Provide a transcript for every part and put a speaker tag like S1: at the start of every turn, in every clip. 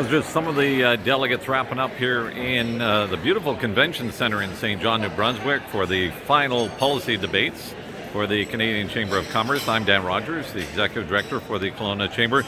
S1: Those are just some of the delegates wrapping up here in the beautiful convention center in St. John, New Brunswick for the final policy debates for the Canadian Chamber of Commerce. I'm Dan Rogers, the Executive Director for the Kelowna Chamber.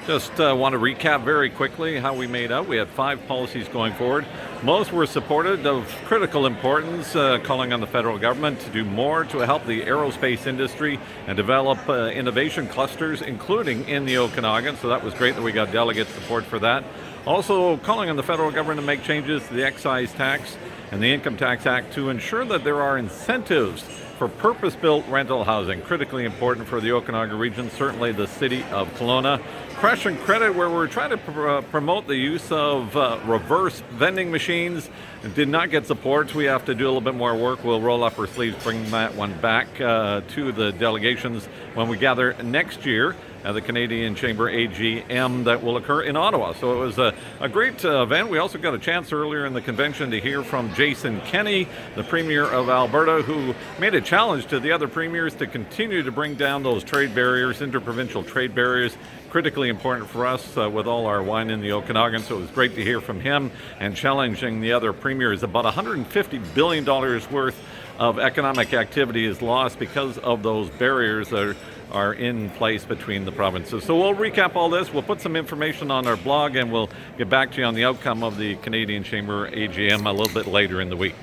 S1: Just want to recap very quickly how we made out. We had 5 policies going forward. Most were supported of critical importance, calling on the federal government to do more to help the aerospace industry and develop innovation clusters, including in the Okanagan. So that was great that we got delegate support for that. Also calling on the federal government to make changes to the excise tax and the Income Tax Act to ensure that there are incentives for purpose-built rental housing, critically important for the Okanagan region, certainly the city of Kelowna. Crash and credit, where we're trying to promote the use of reverse vending machines, did not get support. We have to do a little bit more work. We'll roll up our sleeves, bring that one back to the delegations when we gather next year at the Canadian Chamber AGM that will occur in Ottawa. So it was a great event. We also got a chance earlier in the convention to hear from Jason Kenney, the Premier of Alberta, who made a challenge to the other premiers to continue to bring down those trade barriers, interprovincial trade barriers, critically important for us with all our wine in the Okanagan. So it was great to hear from him and challenging the other premiers. About $150 billion worth of economic activity is lost because of those barriers that are in place between the provinces. So we'll recap all this. We'll put some information on our blog and we'll get back to you on the outcome of the Canadian Chamber AGM a little bit later in the week.